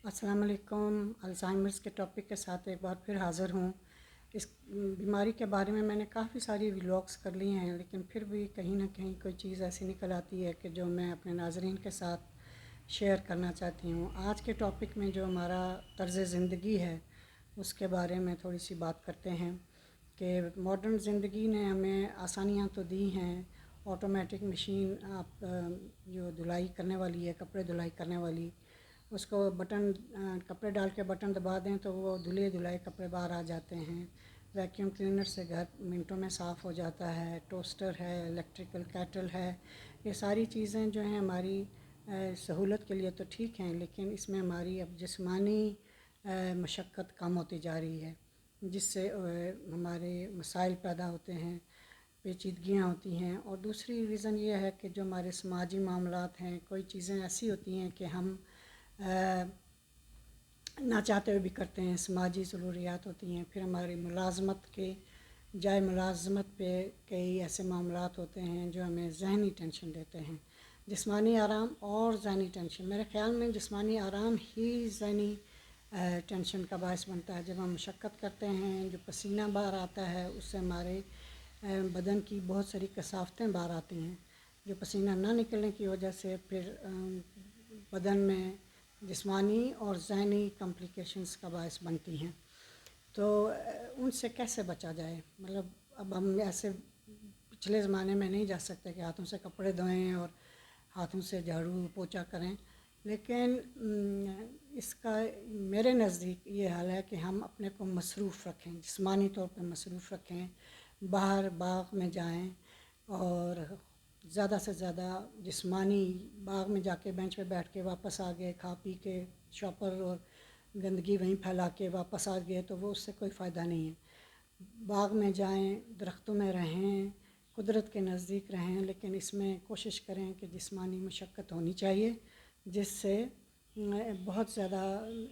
अस्सलाम वालेकुम। अल्ज़ाइमर्स के टॉपिक के साथ एक बार फिर हाज़िर हूँ। इस बीमारी के बारे में मैंने काफ़ी सारी व्लॉग्स कर लिए हैं, लेकिन फिर भी कहीं ना कहीं कोई चीज़ ऐसी निकल आती है कि जो मैं अपने नाज़रीन के साथ शेयर करना चाहती हूँ। आज के टॉपिक में जो हमारा तर्ज़ ज़िंदगी है उसके बारे में थोड़ी सी बात करते हैं कि मॉडर्न ज़िंदगी ने हमें आसानियाँ तो दी हैं। ऑटोमेटिक मशीन आप जो धुलाई करने वाली है, कपड़े धुलाई करने वाली, उसको बटन कपड़े डाल के बटन दबा दें तो वो धुले धुलाए कपड़े बाहर आ जाते हैं। वैक्यूम क्लीनर से घर मिनटों में साफ़ हो जाता है। टोस्टर है, इलेक्ट्रिकल कैटल है, ये सारी चीज़ें जो हैं हमारी सहूलत के लिए तो ठीक हैं, लेकिन इसमें हमारी अब जिस्मानी मशक्क़त कम होती जा रही है, जिससे हमारे मसाइल पैदा होते हैं, पेचीदगियाँ होती हैं। और दूसरी रीज़न ये है कि जो हमारे समाजी मामलात हैं, कोई चीज़ें ऐसी होती हैं कि हम ना चाहते हुए भी करते हैं, समाजी ज़रूरियात होती हैं। फिर हमारी मुलाज़मत के जाए मुलाज़मत पे कई ऐसे मामलात होते हैं जो हमें ज़हनी टेंशन देते हैं। जिस्मानी आराम और ज़हनी टेंशन, मेरे ख़्याल में जिस्मानी आराम ही ज़हनी टेंशन का बायस बनता है। जब हम मशक्क़त करते हैं, जो पसीना बाहर आता है, उससे हमारे बदन की बहुत सारी कसावतें बाहर आती हैं। जो पसीना ना निकलने की वजह से फिर बदन में जिस्मानी और ज़हनी कॉम्प्लिकेशंस का बायस बनती हैं। तो उनसे कैसे बचा जाए? मतलब अब हम ऐसे पिछले ज़माने में नहीं जा सकते कि हाथों से कपड़े धोएं और हाथों से झाड़ू पोछा करें, लेकिन इसका मेरे नज़दीक ये हाल है कि हम अपने को मसरूफ़ रखें, जिस्मानी तौर पर मसरूफ़ रखें। बाहर बाग में जाएं और ज़्यादा से ज़्यादा जिस्मानी, बाग में जाके बेंच पे बैठ के वापस आ गए, खा पी के शॉपर और गंदगी वहीं फैला के वापस आ गए, तो वो उससे कोई फ़ायदा नहीं है। बाग में जाएं, दरख्तों में रहें, कुदरत के नज़दीक रहें, लेकिन इसमें कोशिश करें कि जिस्मानी मशक्क़त होनी चाहिए, जिससे बहुत ज़्यादा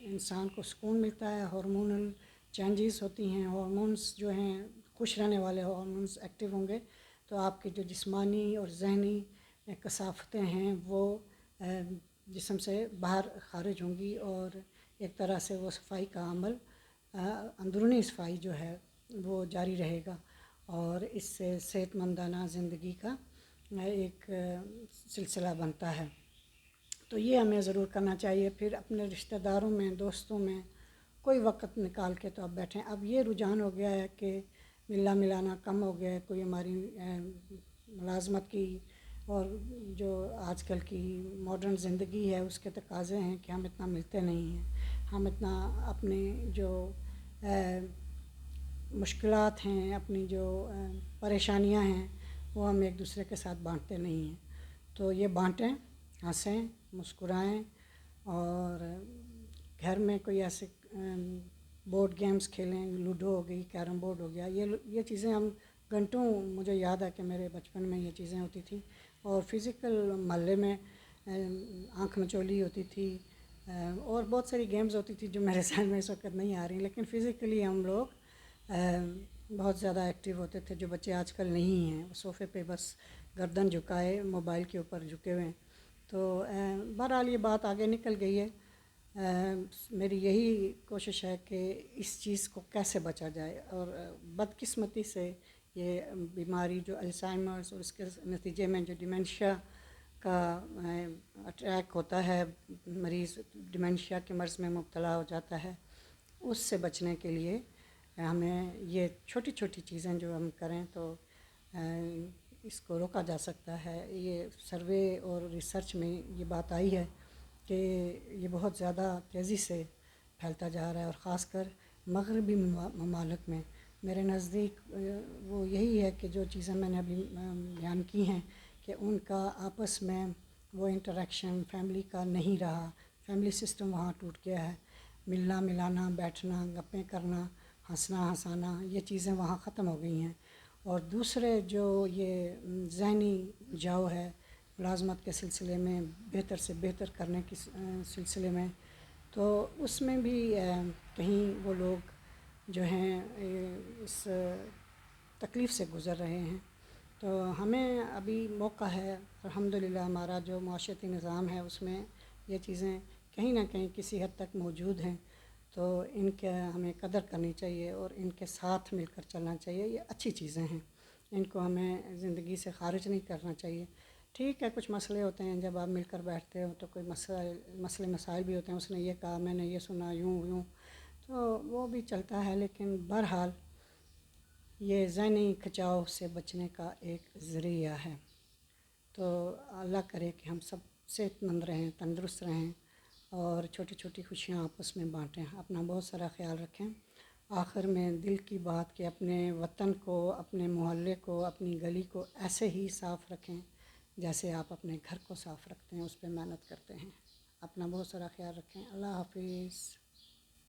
इंसान को सुकून मिलता है। हार्मोनल चेंजेस होती हैं, हार्मोन्स जो हैं खुश रहने वाले हार्मोन्स एक्टिव होंगे तो आपकी जो जिस्मानी और ज़हनी कसाफ़तें हैं वो जिस्म से बाहर ख़ारिज होंगी और एक तरह से वो सफाई का अमल, अंदरूनी सफाई जो है वो जारी रहेगा और इससे सेहतमंदाना ज़िंदगी का एक सिलसिला बनता है। तो ये हमें ज़रूर करना चाहिए। फिर अपने रिश्तेदारों में, दोस्तों में कोई वक्त निकाल के तो आप बैठें। अब ये रुझान हो गया है कि मिलना मिलाना कम हो गया है। कोई हमारी मुलाज़मत की और जो आजकल की मॉडर्न ज़िंदगी है उसके तकाज़े हैं कि हम इतना मिलते नहीं हैं। हम इतना अपने जो मुश्किलात हैं, अपनी जो परेशानियां हैं, वो हम एक दूसरे के साथ बांटते नहीं हैं। तो ये बांटें, हंसें, मुस्कुराएं और घर में कोई ऐसे बोर्ड गेम्स खेलें, लूडो हो गई, कैरम बोर्ड हो गया, ये चीज़ें हम घंटों, मुझे याद है कि मेरे बचपन में ये चीज़ें होती थी। और फिज़िकल महल्ले में आँख मचोली होती थी और बहुत सारी गेम्स होती थी जो मेरे ज़हन में इस वक्त नहीं आ रही, लेकिन फ़िज़िकली हम लोग बहुत ज़्यादा एक्टिव होते थे, जो बच्चे आजकल नहीं हैं। सोफ़े पे बस गर्दन झुकाए मोबाइल के ऊपर झुके हुए हैं। तो बहरहाल ये बात आगे निकल गई है। मेरी यही कोशिश है कि इस चीज़ को कैसे बचा जाए। और बदकिस्मती से ये बीमारी जो अल्ज़ाइमर्स और इसके नतीजे में जो डिमेंशिया का अटैक होता है, मरीज़ डिमेंशिया के मर्ज़ में मुब्तला हो जाता है, उससे बचने के लिए हमें ये छोटी छोटी चीज़ें जो हम करें तो इसको रोका जा सकता है। ये सर्वे और रिसर्च में ये बात आई है कि ये बहुत ज़्यादा तेज़ी से फैलता जा रहा है और ख़ासकर मग़रबी ममालिक में। मेरे नज़दीक वो यही है कि जो चीज़ें मैंने अभी बयान की हैं कि उनका आपस में वो इंटरेक्शन फैमिली का नहीं रहा, फैमिली सिस्टम वहाँ टूट गया है। मिलना मिलाना, बैठना, गप्पें करना, हंसना हंसाना, ये चीज़ें वहाँ ख़त्म हो गई हैं। और दूसरे जो ये ज़हनी जाओ है मुलाज़मत के सिलसिले में, बेहतर से बेहतर करने के सिलसिले में, तो उसमें भी कहीं वो लोग जो हैं इस तकलीफ़ से गुज़र रहे हैं। तो हमें अभी मौका है, अल्हम्दुलिल्लाह हमारा जो माशरती निज़ाम है उसमें ये चीज़ें کہیں نہ کہیں کسی حد تک موجود ہیں، تو ان کے ہمیں قدر کرنی چاہیے اور ان کے ساتھ مل کر چلنا چاہیے. یہ اچھی چیزیں ہیں، ان کو ہمیں زندگی سے خارج نہیں کرنا چاہیے. ٹھیک ہے، کچھ مسئلے ہوتے ہیں جب آپ مل کر بیٹھتے ہو تو کوئی مسائل بھی ہوتے ہیں. اس نے یہ کہا، میں نے یہ سنا، یوں تو وہ بھی چلتا ہے. لیکن بہرحال یہ ذہنی کھچاؤ سے بچنے کا ایک ذریعہ ہے. تو اللہ کرے کہ ہم سب صحت مند رہیں، تندرست رہیں اور چھوٹی چھوٹی خوشیاں آپس میں بانٹیں. اپنا بہت سارا خیال رکھیں. آخر میں دل کی بات کہ اپنے وطن کو، اپنے محلے کو، اپنی گلی کو ایسے ہی صاف رکھیں جیسے آپ اپنے گھر کو صاف رکھتے ہیں، اس پہ محنت کرتے ہیں. اپنا بہت سارا خیال رکھیں. اللہ حافظ.